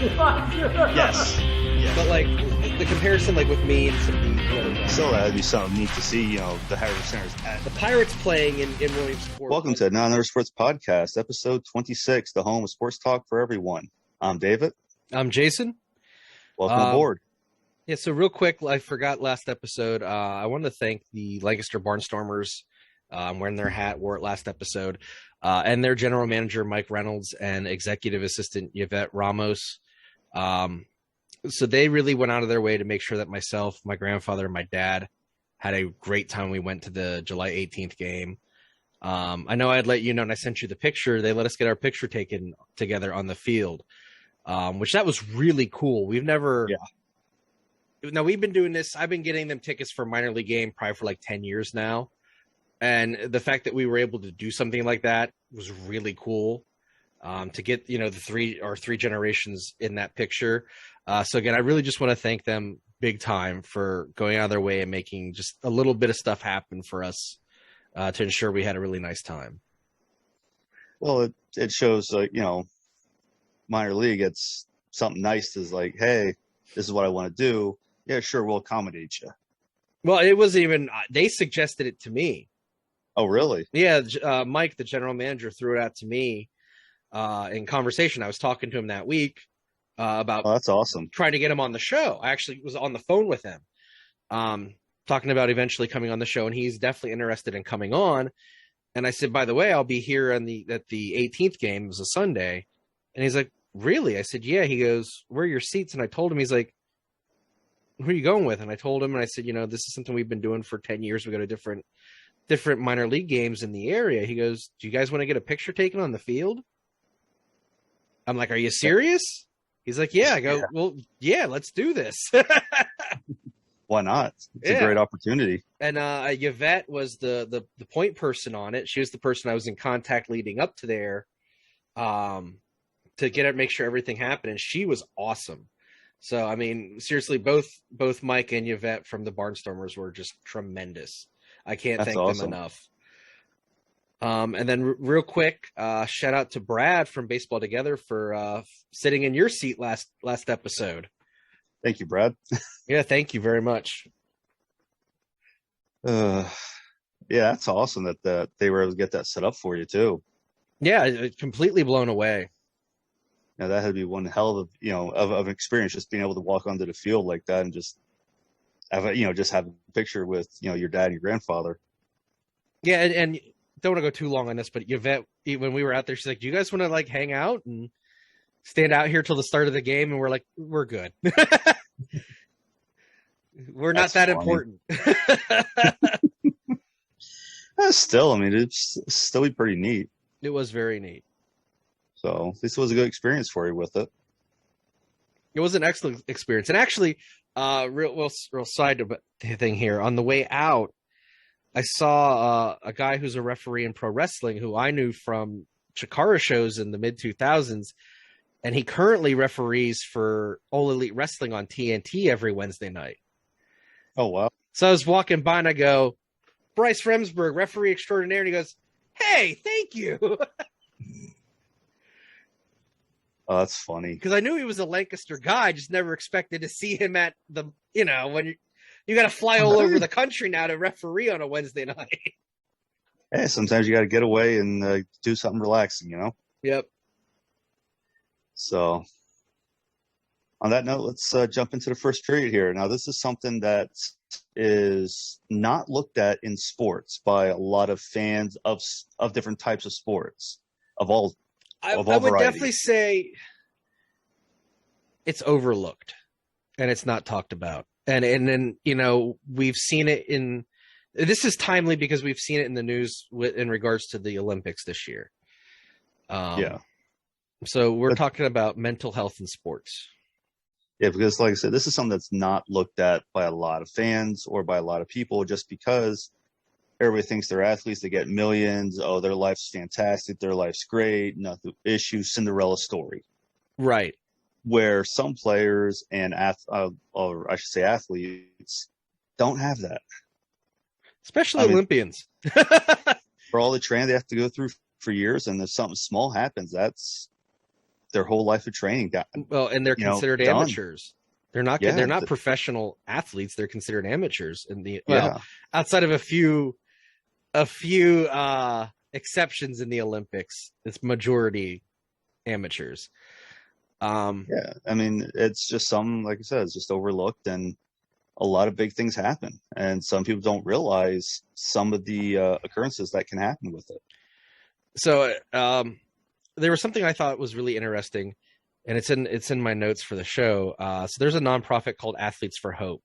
Yes. But like the comparison, like with me and some of the other guys. So that'd be something neat to see, the Harvard Centers. The Pirates playing in Williamsport. Welcome to Not Another Sports Podcast, episode 26, the home of sports talk for everyone. I'm David. I'm Jason. Welcome aboard. Yeah, so real quick, I forgot last episode. I wanted to thank the Lancaster Barnstormers. I'm wearing their hat, wore it last episode, and their general manager, Mike Reynolds, and executive assistant, Yvette Ramos. So they really went out of their way to make sure that myself, my grandfather, and my dad had a great time. We went to the July 18th game. I know I'd let you know, and I sent you the picture. They let us get our picture taken together on the field, which that was really cool. We've never... Yeah. Now, we've been doing this. I've been getting them tickets for minor league game probably for like 10 years now. And the fact that we were able to do something like that was really cool, to get, the three generations in that picture. So, again, I really just want to thank them big time for going out of their way and making just a little bit of stuff happen for us to ensure we had a really nice time. Well, it shows, minor league, it's something nice is like, hey, this is what I want to do. Yeah, sure, we'll accommodate you. Well, it wasn't even – they suggested it to me. Oh, really? Yeah, Mike, the general manager, threw it out to me in conversation. I was talking to him that week about that's awesome. Trying to get him on the show. I actually was on the phone with him talking about eventually coming on the show, and he's definitely interested in coming on. And I said, by the way, I'll be here at the 18th game. It was a Sunday. And he's like, really? I said, yeah. He goes, where are your seats? And I told him, he's like, who are you going with? And I told him, and I said, this is something we've been doing for 10 years. We go to different minor league games in the area. He goes, do you guys want to get a picture taken on the field? I'm like, are you serious? He's like, yeah. I go, yeah. Well, yeah, let's do this. Why not? It's a great opportunity. And Yvette was the point person on it. She was the person I was in contact leading up to there to make sure everything happened. And she was awesome. So, I mean, seriously, both Mike and Yvette from the Barnstormers were just tremendous. I can't thank them enough. And then real quick, shout out to Brad from Baseball Together for sitting in your seat last episode. Thank you, Brad. Yeah, thank you very much. Yeah, that's awesome that they were able to get that set up for you too. Yeah, completely blown away. Now that had to be one hell of experience, just being able to walk onto the field like that and just have a picture with your dad and your grandfather. Yeah, and don't want to go too long on this, but Yvette, when we were out there, she's like, "Do you guys want to like hang out and stand out here till the start of the game?" And we're like, "We're good. We're not that important." Still, I mean, it's still be pretty neat. It was very neat. So this was a good experience for you with it. It was an excellent experience. And actually, real side thing here. On the way out, I saw a guy who's a referee in pro wrestling who I knew from Chikara shows in the mid-2000s. And he currently referees for All Elite Wrestling on TNT every Wednesday night. Oh, wow. So I was walking by and I go, Bryce Remsburg, referee extraordinaire. And he goes, hey, thank you. Oh, that's funny. Because I knew he was a Lancaster guy. I just never expected to see him at the, when you got to fly all over the country now to referee on a Wednesday night. Hey, sometimes you got to get away and do something relaxing, Yep. So on that note, let's jump into the first period here. Now, this is something that is not looked at in sports by a lot of fans of different types of sports, of all I would definitely say it's overlooked and it's not talked about. And then, we've seen it this is timely because we've seen it in the news in regards to the Olympics this year. Yeah. So we're talking about mental health in sports. Yeah, because like I said, this is something that's not looked at by a lot of fans or by a lot of people just because everybody thinks they're athletes. They get millions. Oh, their life's fantastic. Their life's great. Nothing issue. Cinderella story. Right. Where some players and or I should say athletes don't have that. Especially Olympians. For all the training they have to go through for years, and if something small happens, that's their whole life of training got, Well, and they're considered done. amateurs. They're not professional athletes. They're considered amateurs outside of a few exceptions in the Olympics. It's majority amateurs. Yeah, I mean, it's just like I said, it's just overlooked, and a lot of big things happen, and some people don't realize some of the occurrences that can happen with it. So there was something I thought was really interesting, and it's in my notes for the show. So there's a nonprofit called Athletes for Hope,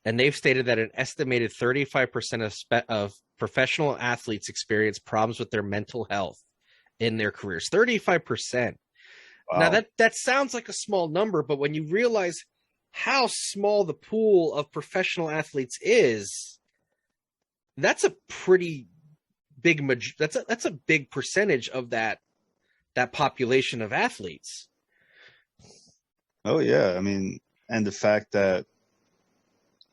and they've stated that an estimated 35% of professional athletes experience problems with their mental health in their careers. 35%. Wow. Now that sounds like a small number, but when you realize how small the pool of professional athletes is, that's a pretty big that's a big percentage of that population of athletes. Oh yeah, I mean, and the fact that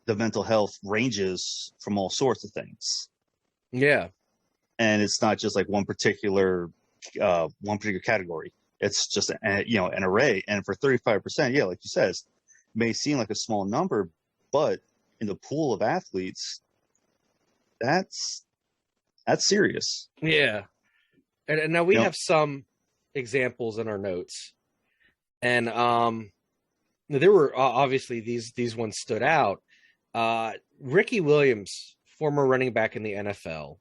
the mental health ranges from all sorts of things. Yeah, and it's not just like one particular category. It's just an array. And for 35%, yeah, like you said, it may seem like a small number, but in the pool of athletes, that's serious. Yeah. And now we have some examples in our notes, and there were obviously these ones stood out. Ricky Williams, former running back in the NFL,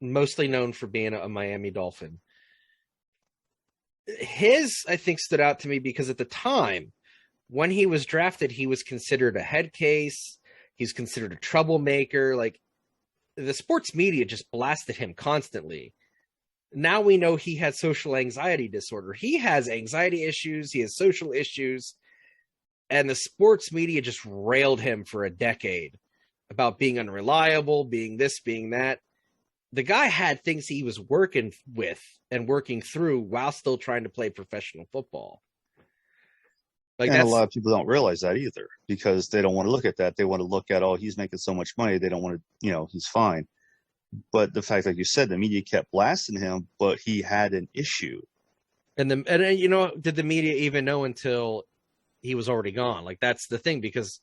mostly known for being a Miami Dolphin. His, I think, stood out to me because at the time when he was drafted, he was considered a head case. He's considered a troublemaker. Like, the sports media just blasted him constantly. Now we know he has social anxiety disorder. He has anxiety issues. He has social issues. And the sports media just railed him for a decade about being unreliable, being this, being that. The guy had things he was working with and working through while still trying to play professional football. Like, and a lot of people don't realize that either, because they don't want to look at that. They want to look at, oh, he's making so much money. They don't want to, he's fine. But the fact, like you said, the media kept blasting him, but he had an issue. And did the media even know until he was already gone? Like, that's the thing, because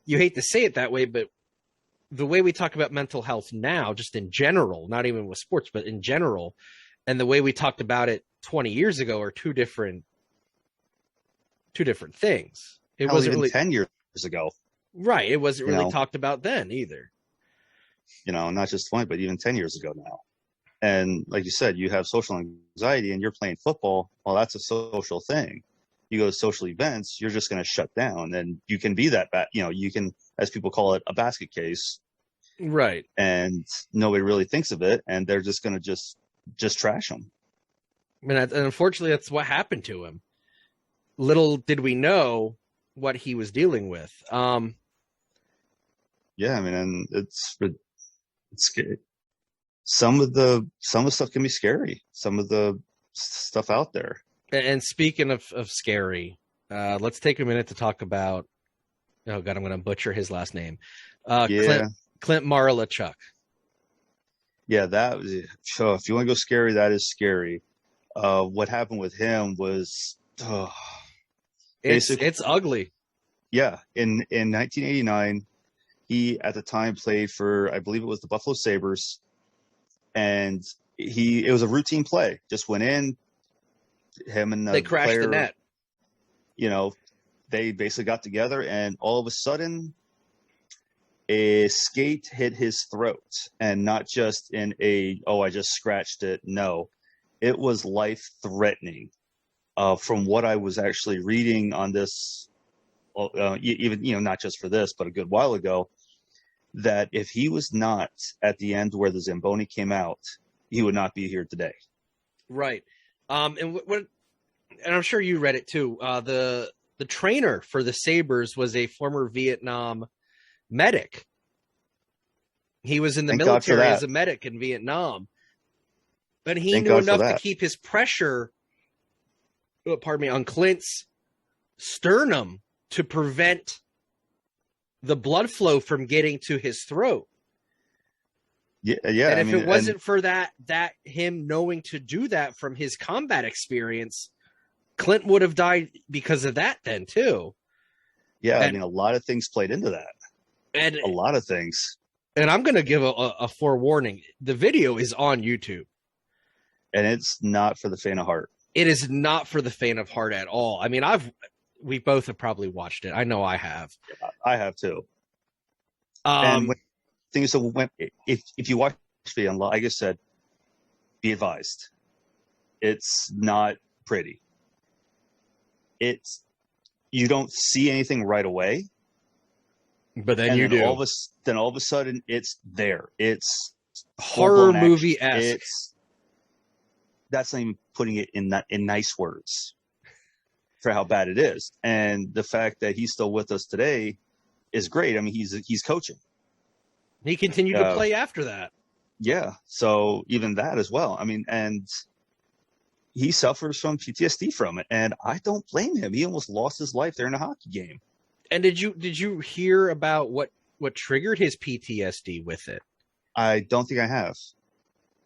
you hate to say it that way, but the way we talk about mental health now, just in general, not even with sports, but in general, and the way we talked about it 20 years ago are two different things. It wasn't really 10 years ago. Right. It wasn't really talked about then either. Not just 20, but even 10 years ago now. And like you said, you have social anxiety and you're playing football. Well, that's a social thing. You go to social events, you're just going to shut down, and you can be that bad. You can, as people call it, a basket case. Right. And nobody really thinks of it, and they're just going to just trash him. And unfortunately, that's what happened to him. Little did we know what he was dealing with. Yeah, I mean, and it's scary. Some of the stuff can be scary. Some of the stuff out there. And speaking of scary, let's take a minute to talk about. Oh God, I'm going to butcher his last name. Clint Marlachuk. Yeah, that was. So if you want to go scary, that is scary. What happened with him was. It's ugly. Yeah, in 1989, he at the time played for, I believe it was the Buffalo Sabres, and it was a routine play. Just went in, him and they crashed player, the net. They basically got together, and all of a sudden, a skate hit his throat, and not just in I just scratched it. No, it was life-threatening. From what I was actually reading on this, even not just for this, but a good while ago, that if he was not at the end where the Zamboni came out, he would not be here today. Right. And I'm sure you read it too. The trainer for the Sabres was a former Vietnam medic. He was in the military as a medic in Vietnam, but he knew enough to keep his pressure. On Clints' sternum to prevent the blood flow from getting to his throat. Yeah. And if it wasn't for that him knowing to do that from his combat experience, Clint would have died because of that then too. Yeah, I And mean, a lot of things played into that. and A lot of things. and I'm going to give a forewarning. The video is on YouTube. And it's not for the faint of heart. It is not for the faint of heart at all. I mean, we both have probably watched it. I know I have. I have too. And if you watch the video, like I said, be advised. It's not pretty. You don't see anything right away, But then and you then do. all of a sudden it's there. It's Horror movie esque. That's not even putting it in nice words for how bad it is. And the fact that he's still with us today is great. I mean, he's coaching. He continued to play after that. Yeah. So even that as well. I mean, and he suffers from PTSD from it, and I don't blame him. He almost lost his life there in a hockey game. And did you hear about what triggered his PTSD with it? I don't think I have.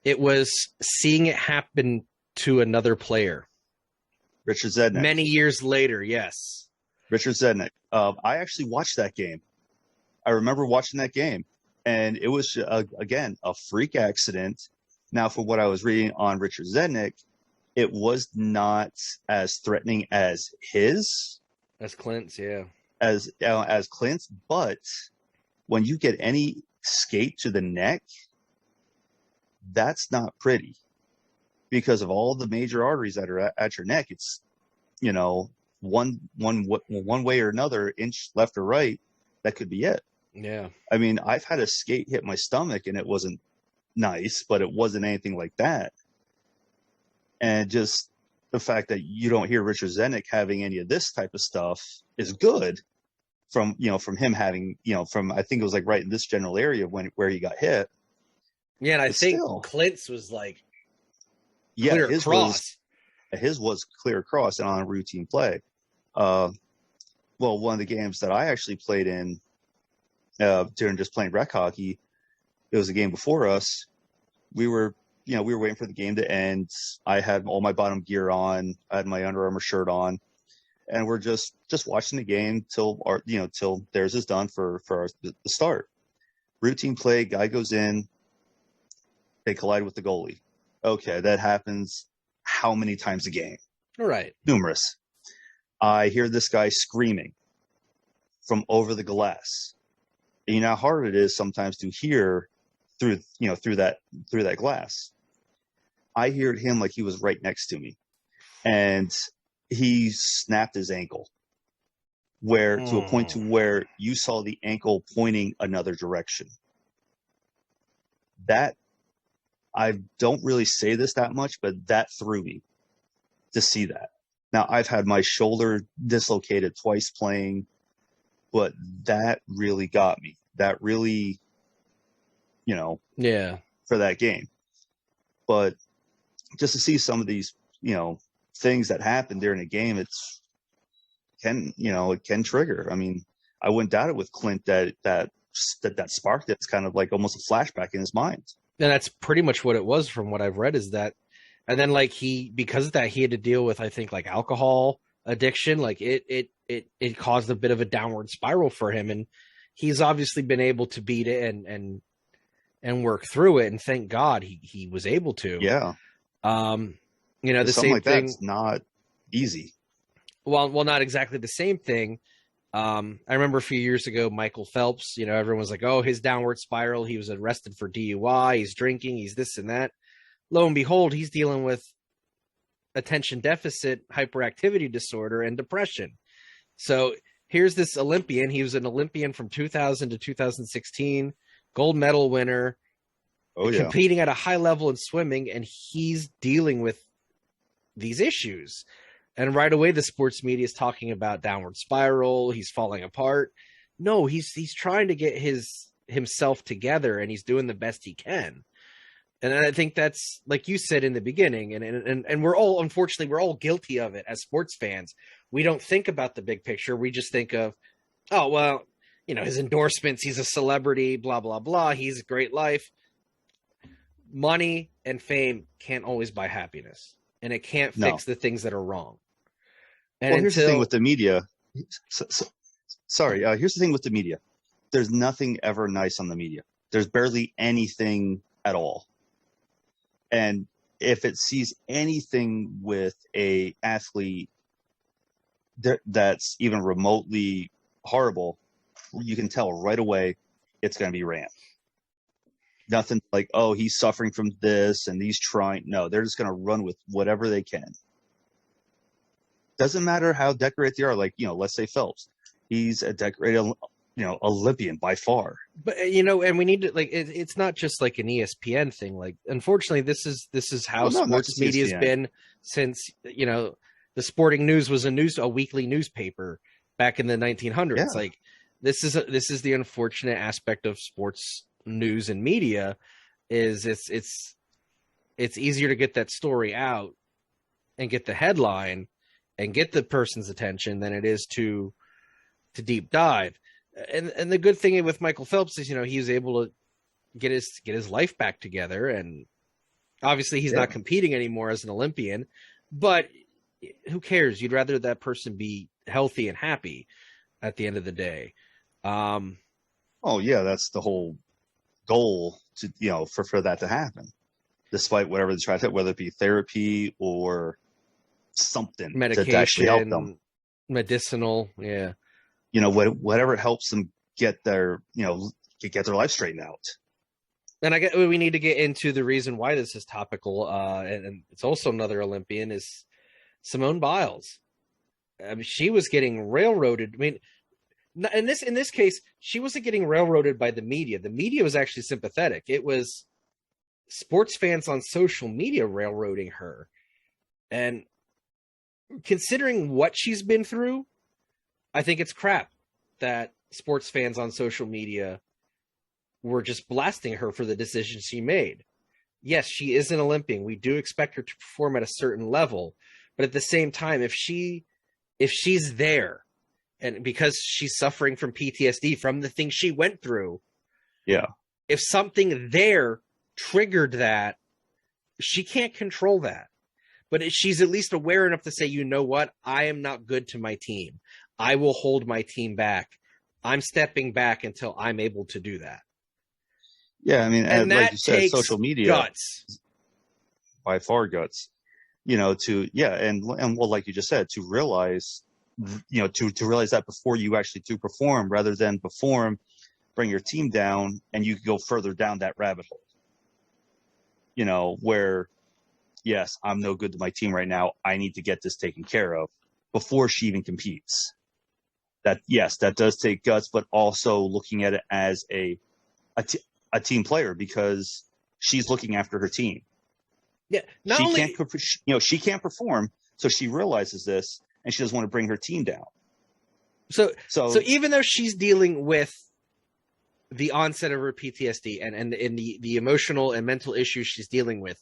It was seeing it happen to another player. Richard Zednik. Many years later, yes. Richard Zednik. I actually watched that game. I remember watching that game, and it was, again, a freak accident. Now, from what I was reading on Richard Zednik, it was not as threatening as his. As Clints, yeah. As Clints, but when you get any skate to the neck, that's not pretty because of all the major arteries that are at your neck. It's, one way or another, inch left or right, that could be it. Yeah. I mean, I've had a skate hit my stomach and it wasn't nice, but it wasn't anything like that. And just the fact that you don't hear Richard Zednik having any of this type of stuff is good from him having, from, I think it was like right in this general area where he got hit. Yeah. And I think still, Clint's was like, clear across. His was clear across and on a routine play. Well, one of the games that I actually played in during just playing rec hockey, it was a game before us. We were waiting for the game to end. I had all my bottom gear on. I had my Under Armour shirt on, and we're just watching the game till theirs is done for the start. Routine play, guy goes in, they collide with the goalie. Okay, that happens how many times a game? All right. Numerous. I hear this guy screaming from over the glass. And you know how hard it is sometimes to hear through that glass. I heard him like he was right next to me, and he snapped his ankle to a point to where you saw the ankle pointing another direction. That, I don't really say this that much, but that threw me to see that. Now, I've had my shoulder dislocated twice playing, but that really got me. That really, yeah, for that game. But just to see some of these, things that happen during a game, it can trigger. I mean, I wouldn't doubt it with Clint that sparked it. It's kind of like almost a flashback in his mind. And that's pretty much what it was from what I've read is that. And then like because of that, he had to deal with, I think, like alcohol addiction. Like it caused a bit of a downward spiral for him. And he's obviously been able to beat it and work through it. And thank God he was able to. Yeah. The same like thing. That's not easy. Well, not exactly the same thing. I remember a few years ago, Michael Phelps, everyone was like, oh, his downward spiral. He was arrested for DUI. He's drinking. He's this and that. Lo and behold, he's dealing with attention deficit hyperactivity disorder and depression. So here's this Olympian. He was an Olympian from 2000 to 2016, gold medal winner, competing at a high level in swimming, and he's dealing with these issues. And right away, the sports media is talking about downward spiral. He's falling apart. No, he's trying to get himself together, and he's doing the best he can. And I think that's, like you said in the beginning, and we're all, unfortunately, we're all guilty of it as sports fans. We don't think about the big picture. We just think of, oh, well, his endorsements, he's a celebrity, blah, blah, blah. He's a great life. Money and fame can't always buy happiness, and it can't fix the things that are wrong. And Well, here's the thing with until the media. Sorry, here's the thing with the media. There's nothing ever nice on the media. There's barely anything at all. And if it sees anything with a athlete that's even remotely horrible, you can tell right away it's going to be ran. Nothing like, oh, he's suffering from this and he's trying. No, they're just going to run with whatever they can. Doesn't matter how decorated they are. Like, let's say Phelps. He's a decorated, Olympian by far. But and we need to it's not just like an ESPN thing. Like, unfortunately, this is how sports media has been since the Sporting News was a weekly newspaper back in the 1900s. Yeah. Like, this is the unfortunate aspect of sports news and media is it's easier to get that story out and get the headline and get the person's attention than it is to deep dive. And the good thing with Michael Phelps is, he was able to get his life back together. And obviously he's not competing anymore as an Olympian, but who cares? You'd rather that person be healthy and happy at the end of the day. Oh yeah. That's the whole goal to, for that to happen, despite whatever they try to, whether it be therapy or something, medication, to actually help them. Medicinal. Yeah. Whatever helps them get their, get their life straightened out. And we need to get into the reason why this is topical. And it's also another Olympian is Simone Biles. I mean, she was getting railroaded. I mean, in this case, she wasn't getting railroaded by the media. The media was actually sympathetic. It was sports fans on social media railroading her. And considering what she's been through, I think it's crap that sports fans on social media were just blasting her for the decision she made. Yes, she is an Olympian. We do expect her to perform at a certain level, but at the same time, if she's there, and because she's suffering from PTSD from the things she went through, yeah, if something there triggered that, she can't control that. But she's at least aware enough to say, you know what? I am not good to my team. I will hold my team back. I'm stepping back until I'm able to do that. Yeah, I mean, and like you said, social media, guts, by far guts. And well, like you just said, to realize, to realize that before you actually do perform, rather than perform, bring your team down, and you go further down that rabbit hole. Where, yes, I'm no good to my team right now. I need to get this taken care of before she even competes. That does take guts, but also looking at it as a team player, because she's looking after her team. Yeah, she can't perform, so she realizes this, and she doesn't want to bring her team down. So even though she's dealing with the onset of her PTSD and the emotional and mental issues she's dealing with,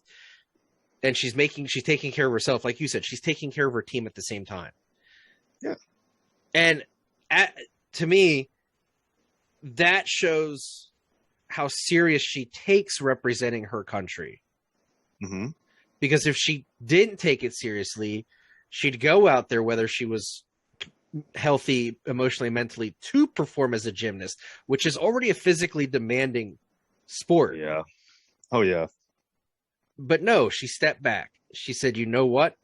and she's taking care of herself, like you said, she's taking care of her team at the same time. Yeah, and to me, that shows how serious she takes representing her country. Mm-hmm. Because if she didn't take it seriously, she'd go out there, whether she was healthy, emotionally, mentally, to perform as a gymnast, which is already a physically demanding sport. Yeah. Oh, yeah. But no, she stepped back. She said, you know what?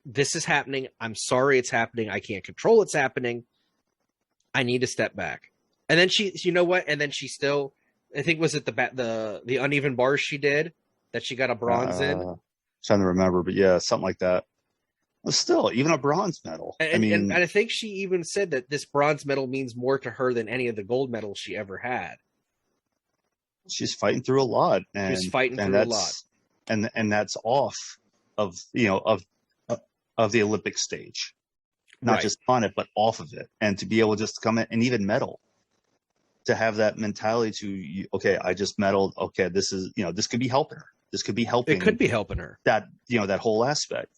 This is happening. I'm sorry it's happening. I can't control it's happening. I need to step back. And then she still, I think, was it the uneven bars she did that she got a bronze in? Trying to remember, but yeah, something like that. Well, still, even a bronze medal. And I think she even said that this bronze medal means more to her than any of the gold medals she ever had. She's fighting through a lot. She's fighting through a lot. And that's off of the Olympic stage. Not just on it, but off of it. And to be able just to come in and even medal. To have that mentality to, okay, I just medaled. Okay, this could be helping her. This could be helping. It could be helping her. That, that whole aspect.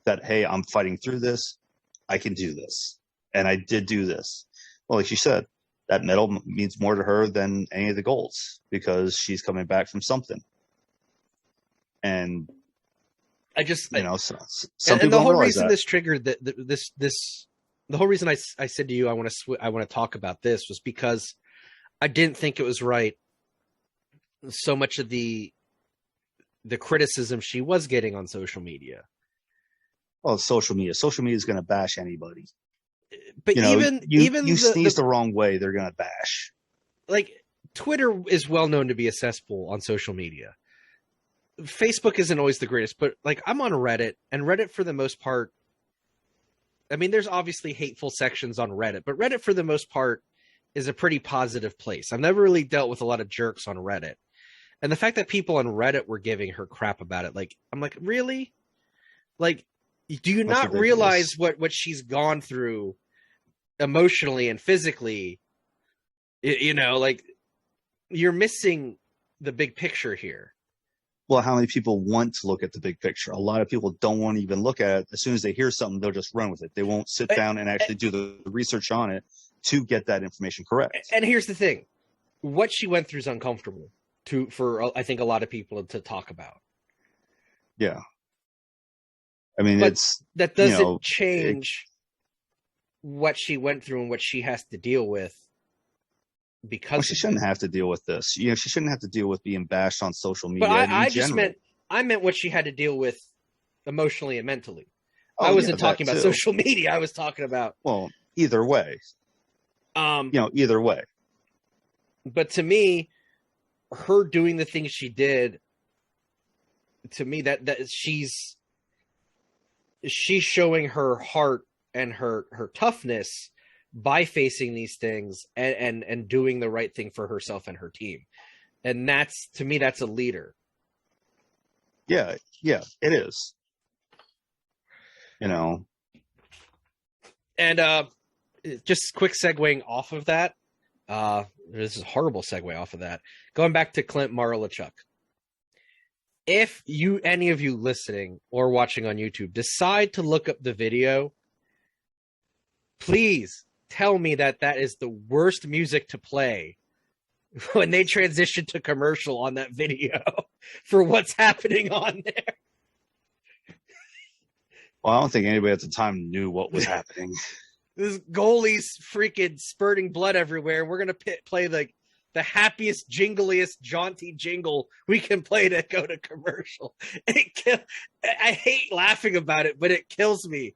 That, hey, I'm fighting through this. I can do this. And I did do this. Well, like you said, that medal means more to her than any of the golds because she's coming back from something. And I just, You know, so some and people the don't whole realize reason that. this triggered the whole reason I said to you, I want to talk about this was because I didn't think it was right. So much of the criticism she was getting on social media. Well, social media. Social media is going to bash anybody. But You know, even you sneeze the wrong way, they're going to bash. like Twitter is well known to be a cesspool on social media. Facebook isn't always the greatest, but like I'm on Reddit, and Reddit for the most part, I mean, there's obviously hateful sections on Reddit, but Reddit for the most part is a pretty positive place. I've never really dealt with a lot of jerks on Reddit. And the fact that people on Reddit were giving her crap about it, like, I'm like, really? Like, do you That's not ridiculous. realize what she's gone through emotionally and physically? You know, like, you're missing the big picture here. Well, how many people want to look at the big picture? A lot of people don't want to even look at it. As soon as they hear something, they'll just run with it. They won't sit down and actually do the research on it to get that information correct. And here's the thing: what she went through is uncomfortable for I think a lot of people to talk about. Yeah. I mean, But it's, that you doesn't know, change what she went through and what she has to deal with because well, she of shouldn't it. have to deal with this. You know, she shouldn't have to deal with being bashed on social But media and in I just general. meant what she had to deal with emotionally and mentally. I Oh, yeah, wasn't that talking about too. social media. I was talking about Well, either way, um either way. but to me, her doing the things she did, to me, that she's showing her heart and her toughness by facing these things and doing the right thing for herself and her team. And that's, to me, that's a leader. Yeah, yeah, it is. You know, And just quick segueing off of that, this is a horrible segue off of that. Going back to Clint Marlachuk. If you, any of you listening or watching on YouTube, decide to look up the video, please tell me that that is the worst music to play when they transition to commercial on that video for what's happening on there. well, I don't think anybody at the time knew what was happening. This goalie's freaking spurting blood everywhere. We're gonna play the happiest, jingliest, jaunty jingle we can play to go to commercial. And I hate laughing about it, but it kills me.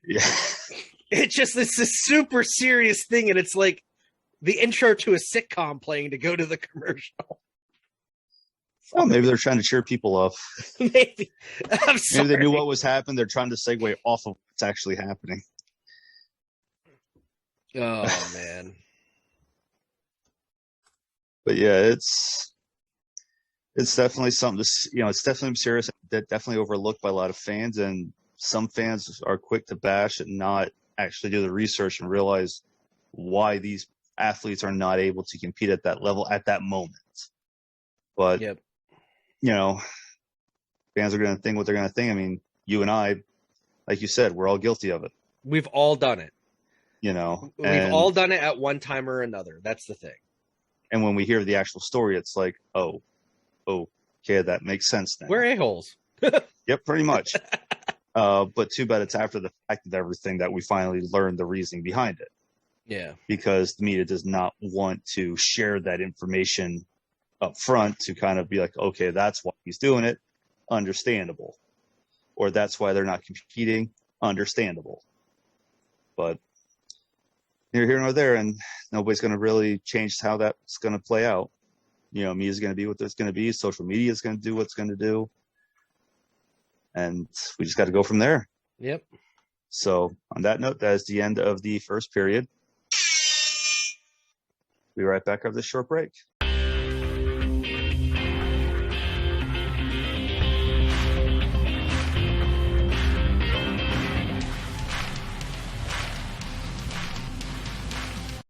Yeah. It's this super serious thing, and it's like the intro to a sitcom playing to go to the commercial. Well, maybe they're trying to cheer people up. Maybe. I'm sorry. Maybe they knew what was happening. They're trying to segue off of what's actually happening. Oh, man. But yeah, it's definitely something to, it's definitely serious. Definitely overlooked by a lot of fans, and some fans are quick to bash and not actually do the research and realize why these athletes are not able to compete at that level at that moment. But Yep. Fans are going to think what they're going to think. I mean, you and I, like you said, we're all guilty of it. We've all done it. We've all done it at one time or another. That's the thing. And when we hear the actual story, it's like, oh, okay, that makes sense now. We're a-holes. Yep, pretty much. But too bad it's after the fact of everything that we finally learned the reasoning behind it. Yeah. Because the media does not want to share that information up front to kind of be like, okay, that's why he's doing it. Understandable. Or that's why they're not competing. Understandable. But neither here nor there, and nobody's going to really change how that's going to play out. Media is going to be what it's going to be. Social media is going to do what it's going to do. And we just got to go from there. Yep. So on that note, that is the end of the first period. We'll be right back after this short break.